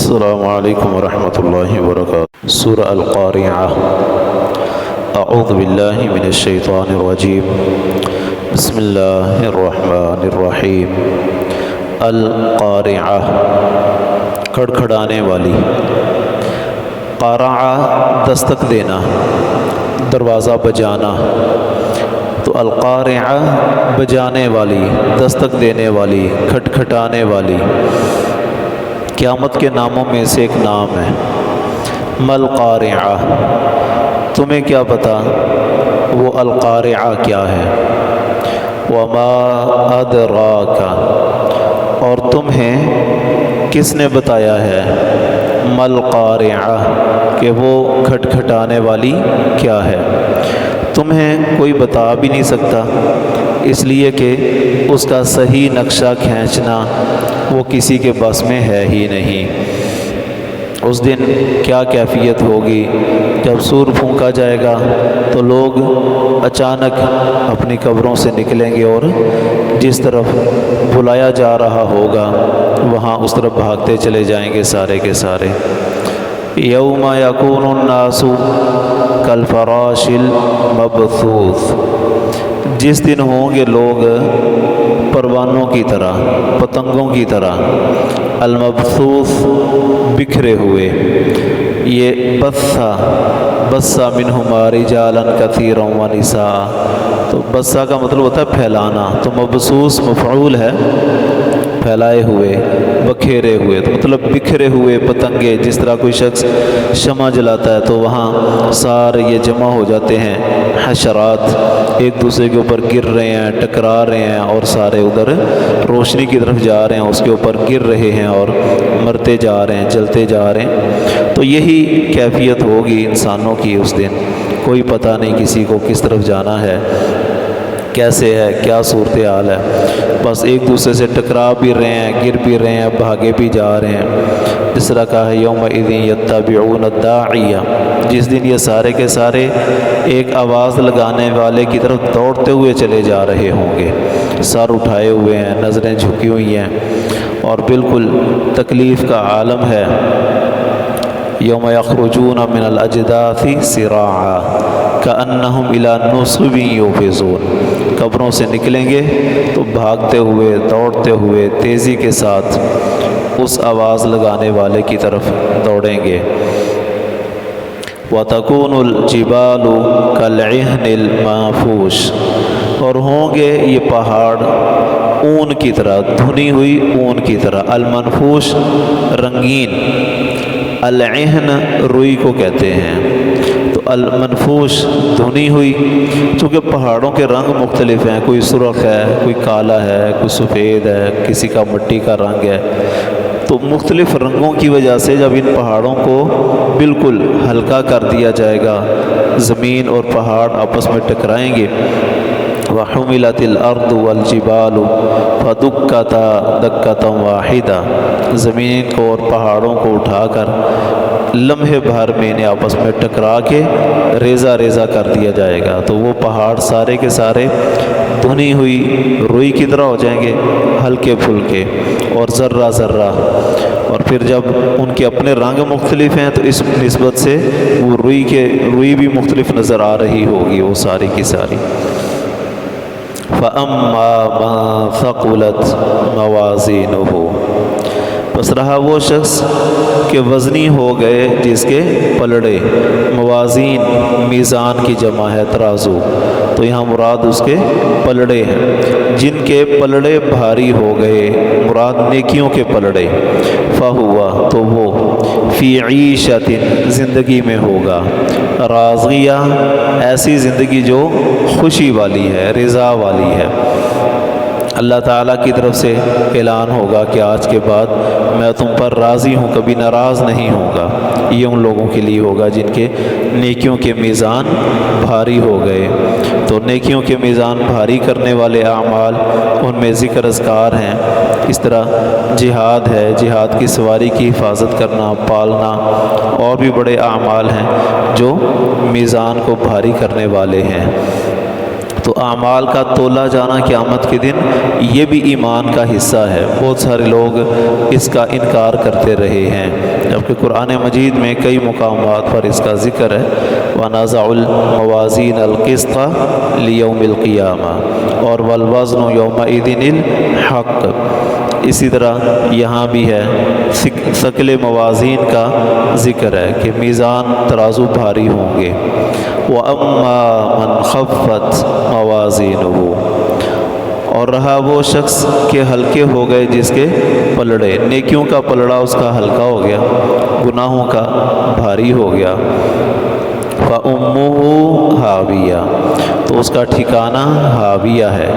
السلام علیکم ورحمۃ اللہ وبرکاتہ۔ سورہ القارعہ۔ اعوذ باللہ من الشیطان الرجیم، بسم اللہ الرحمن الرحیم۔ القارعہ، کھڑکھڑانے والی۔ قارعہ دستک دینا، دروازہ بجانا، تو القارعہ بجانے والی، دستک دینے والی، کھٹکھٹانے والی۔ قیامت کے ناموں میں سے ایک نام ہے۔ مل قارعہ، تمہیں کیا پتہ وہ القارعہ کیا ہے؟ وما ادراک، اور تمہیں کس نے بتایا ہے مل قارعہ کہ وہ کھٹکھٹانے والی کیا ہے؟ تمہیں کوئی بتا بھی نہیں سکتا، اس لیے کہ اس کا صحیح نقشہ کھینچنا وہ کسی کے بس میں ہے ہی نہیں۔ اس دن کیا کیفیت ہوگی جب سور پھونکا جائے گا تو لوگ اچانک اپنی قبروں سے نکلیں گے اور جس طرف بلایا جا رہا ہوگا وہاں اس طرف بھاگتے چلے جائیں گے سارے کے سارے۔ یوم یکون الناس کالفراش المبثوث، جس دن ہوں گے لوگ پروانوں کی طرح، پتنگوں کی طرح، المبثوث بکھرے ہوئے۔ یہ بثا منہما رجالا کثیرا ونساء، تو بثا کا مطلب ہوتا ہے پھیلانا، تو مبثوث مفعول ہے پھیلائے ہوئے، بکھیرے ہوئے، تو مطلب بکھرے ہوئے پتنگے۔ جس طرح کوئی شخص شمع جلاتا ہے تو وہاں سارے یہ جمع ہو جاتے ہیں، حشرات ایک دوسرے کے اوپر گر رہے ہیں، ٹکرا رہے ہیں، اور سارے ادھر روشنی کی طرف جا رہے ہیں، اس کے اوپر گر رہے ہیں اور مرتے جا رہے ہیں، جلتے جا رہے ہیں۔ تو یہی کیفیت ہوگی انسانوں کی اس دن، کوئی پتہ نہیں کسی کو کس طرف جانا ہے، کیسے ہے، کیا صورتحال ہے، بس ایک دوسرے سے ٹکرا بھی رہے ہیں، گر بھی رہے ہیں، بھاگے بھی جا رہے ہیں۔ اس طرح کہا ہے یومئذ یتبعون الداعی، جس دن یہ سارے کے سارے ایک آواز لگانے والے کی طرف دوڑتے ہوئے چلے جا رہے ہوں گے، سر اٹھائے ہوئے ہیں، نظریں جھکی ہوئی ہیں، اور بالکل تکلیف کا عالم ہے۔ یوم یخرجون من الاجداث سراعا کأنہم الی نصب یوفضون، قبروں سے نکلیں گے تو بھاگتے ہوئے، دوڑتے ہوئے، تیزی کے ساتھ اس آواز لگانے والے کی طرف دوڑیں گے۔ وَتَكُونُ الْجِبَالُ كَالْعِهْنِ الْمَنفُوشِ، اور ہوں گے یہ پہاڑ اون کی طرح، دھنی ہوئی اون کی طرح، المنفوش رنگین، العہن روئی کو کہتے ہیں، تو المنفوش دھنی ہوئی، چونکہ پہاڑوں کے رنگ مختلف ہیں، کوئی سرخ ہے، کوئی کالا ہے، کوئی سفید ہے، کسی کا مٹی کا رنگ ہے، تو مختلف رنگوں کی وجہ سے جب ان پہاڑوں کو بالکل ہلکا کر دیا جائے گا، زمین اور پہاڑ آپس میں ٹکرائیں گے۔ وَحُمِلَتِ الْأَرْضُ وَالْجِبَالُ فَدُكَّتَا دَكَّةً وَاحِدَةً، زمین کو اور پہاڑوں کو اٹھا کر لمحے بھر میں انہیں آپس میں ٹکرا کے ریزہ ریزہ کر دیا جائے گا، تو وہ پہاڑ سارے کے سارے دھنی ہوئی روئی کی طرح ہو جائیں گے، ہلکے پھلکے اور ذرہ ذرہ، اور پھر جب ان کے اپنے رنگ مختلف ہیں تو اس نسبت سے وہ روئی بھی مختلف نظر آ رہی ہوگی وہ ساری کی ساری۔ فَأَمَّا مَنْ ثَقُلَتْ مَوَازِينُهُ، بس رہا وہ شخص کہ وزنی ہو گئے جس کے پلڑے، موازین میزان کی جمع ہے ترازو، تو یہاں مراد اس کے پلڑے ہیں، جن کے پلڑے بھاری ہو گئے، مراد نیکیوں کے پلڑے، فَهُوَ، تو وہ فِي عِيشَةٍ، زندگی میں ہوگا، راضیہ، ایسی زندگی جو خوشی والی ہے، رضا والی ہے۔ اللہ تعالیٰ کی طرف سے اعلان ہوگا کہ آج کے بعد میں تم پر راضی ہوں، کبھی ناراض نہیں ہوں گا۔ یہ ان لوگوں کے لیے ہوگا جن کے نیکیوں کے میزان بھاری ہو گئے۔ تو نیکیوں کے میزان بھاری کرنے والے اعمال، ان میں ذکر اذکار ہیں، اس طرح جہاد ہے، جہاد کی سواری کی حفاظت کرنا، پالنا، اور بھی بڑے اعمال ہیں جو میزان کو بھاری کرنے والے ہیں۔ تو اعمال کا تولا جانا قیامت کے دن یہ بھی ایمان کا حصہ ہے۔ بہت سارے لوگ اس کا انکار کرتے رہے ہیں، جبکہ قرآن مجید میں کئی مقامات پر اس کا ذکر ہے۔ وَنَزَعُ الْمَوَازِينَ الْقِسْطَ لِيَوْمِ الْقِيَامَةِ اور وَالْوَزْنُ يَوْمَئِذٍ الْحَقُّ۔ اسی طرح یہاں بھی ہے ثقل موازین کا ذکر ہے کہ میزان ترازو بھاری ہوں گے۔ وَأَمَّا مَنْ خَفَّتْ مَوَازِينُهُ اور رہا وہ شخص کہ ہلکے ہو گئے جس کے پلڑے، نیکیوں کا پلڑا اس کا ہلکا ہو گیا، گناہوں کا بھاری ہو گیا۔ فَأُمُّهُ ہاویہ تو اس کا ٹھکانہ ہاویہ ہے۔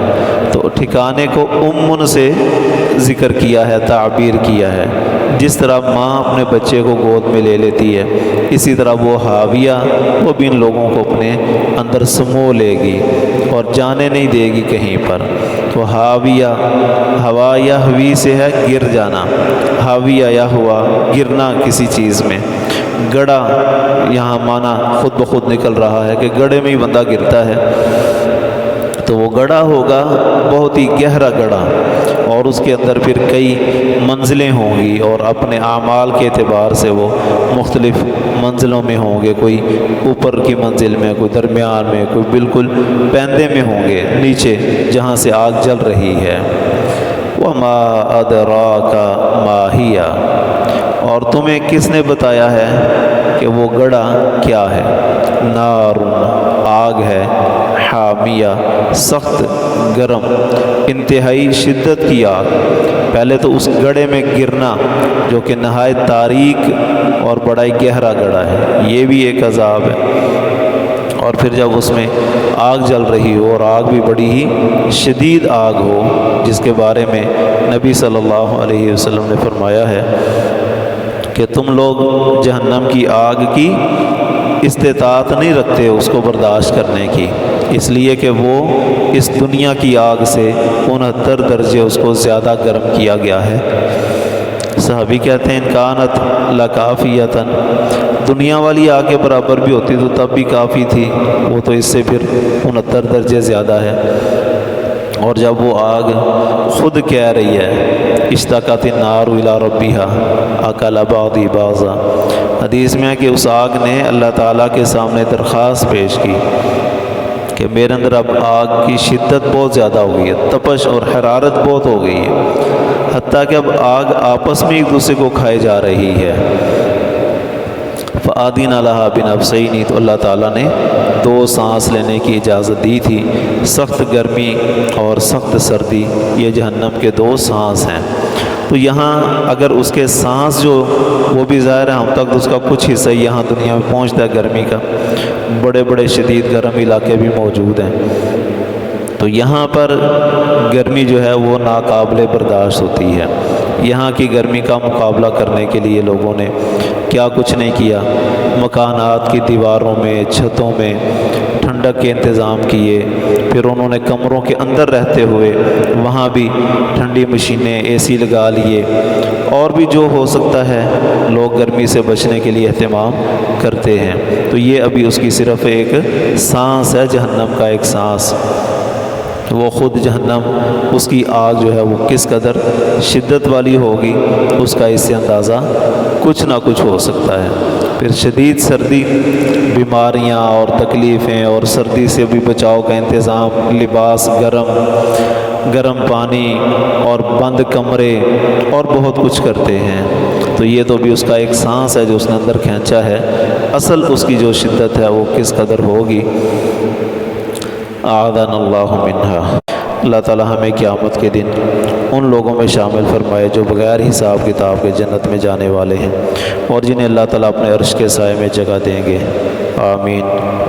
تو ٹھکانے کو امن سے ذکر کیا ہے، تعبیر کیا ہے۔ جس طرح ماں اپنے بچے کو گود میں لے لیتی ہے، اسی طرح وہ ہاویہ وہ بھی ان لوگوں کو اپنے اندر سمو لے گی اور جانے نہیں دے گی کہیں پر۔ تو ہاویہ ہوا یہوی سے ہے گر جانا، ہاویہ یا ہوا گرنا کسی چیز میں۔ گڑھا یہاں معنی خود بخود نکل رہا ہے کہ گڑھے میں ہی بندہ گرتا ہے، تو وہ گڑھا ہوگا بہت ہی گہرا گڑھا، اور اس کے اندر پھر کئی منزلیں ہوں گی، اور اپنے اعمال کے اعتبار سے وہ مختلف منزلوں میں ہوں گے، کوئی اوپر کی منزل میں، کوئی درمیان میں، کوئی بالکل پیندے میں ہوں گے نیچے جہاں سے آگ جل رہی ہے۔ وَمَا أَدْرَاكَ مَا هِيَ اور تمہیں کس نے بتایا ہے کہ وہ گڑھا کیا ہے؟ نار آگ ہے، حامیہ سخت گرم، انتہائی شدت کی آگ۔ پہلے تو اس گڑھے میں گرنا جو کہ نہایت تاریک اور بڑا ہی گہرا گڑھا ہے، یہ بھی ایک عذاب ہے۔ اور پھر جب اس میں آگ جل رہی ہو، اور آگ بھی بڑی ہی شدید آگ ہو، جس کے بارے میں نبی صلی اللہ علیہ وسلم نے فرمایا ہے کہ تم لوگ جہنم کی آگ کی استطاعت نہیں رکھتے اس کو برداشت کرنے کی، اس لیے کہ وہ اس دنیا کی آگ سے 69 درجے اس کو زیادہ گرم کیا گیا ہے۔ صحابی کہتے ہیں کانت لکافیتن دنیا والی آگ کے برابر بھی ہوتی تو تب بھی کافی تھی، وہ تو اس سے پھر 69 درجے زیادہ ہے۔ اور جب وہ آگ خود کہہ رہی ہے اشتاقت النار الی ربہا اکل بعضی بعضا، حدیث میں ہے کہ اس آگ نے اللہ تعالیٰ کے سامنے درخواست پیش کی کہ میرے اندر اب آگ کی شدت بہت زیادہ ہو گئی ہے، تپش اور حرارت بہت ہو گئی ہے، حتیٰ کہ اب آگ آپس میں ایک دوسرے کو کھائے جا رہی ہے۔ فآذن لہا بنفسین تو اللہ تعالیٰ نے 2 سانس لینے کی اجازت دی تھی، سخت گرمی اور سخت سردی، یہ جہنم کے 2 سانس ہیں۔ تو یہاں اگر اس کے سانس جو وہ بھی ظاہر ہے ہم تک اس کا کچھ حصہ یہاں دنیا میں پہنچتا ہے گرمی کا، بڑے بڑے شدید گرم علاقے بھی موجود ہیں، تو یہاں پر گرمی جو ہے وہ ناقابل برداشت ہوتی ہے۔ یہاں کی گرمی کا مقابلہ کرنے کے لیے لوگوں نے کیا کچھ نہیں کیا، مکانات کی دیواروں میں، چھتوں میں ٹھنڈک کے انتظام کیے، پھر انہوں نے کمروں کے اندر رہتے ہوئے وہاں بھی ٹھنڈی مشینیں، اے سی لگا لیے، اور بھی جو ہو سکتا ہے لوگ گرمی سے بچنے کے لیے اہتمام کرتے ہیں۔ تو یہ ابھی اس کی صرف ایک سانس ہے، جہنم کا ایک سانس۔ وہ خود جہنم اس کی آگ جو ہے وہ کس قدر شدت والی ہوگی، اس کا اس سے اندازہ کچھ نہ کچھ ہو سکتا ہے۔ پھر شدید سردی، بیماریاں اور تکلیفیں، اور سردی سے بھی بچاؤ کا انتظام، لباس گرم پانی اور بند کمرے اور بہت کچھ کرتے ہیں۔ تو یہ تو بھی اس کا ایک سانس ہے جو اس نے اندر کھینچا ہے، اصل اس کی جو شدت ہے وہ کس قدر ہوگی۔ اعاذنا اللہ منہا۔ اللہ تعالی ہمیں قیامت کے دن ان لوگوں میں شامل فرمائے جو بغیر حساب کتاب کے جنت میں جانے والے ہیں، اور جنہیں اللہ تعالی اپنے عرش کے سائے میں جگہ دیں گے۔ آمین۔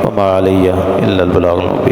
وما علیہ الا البلاغ المبین۔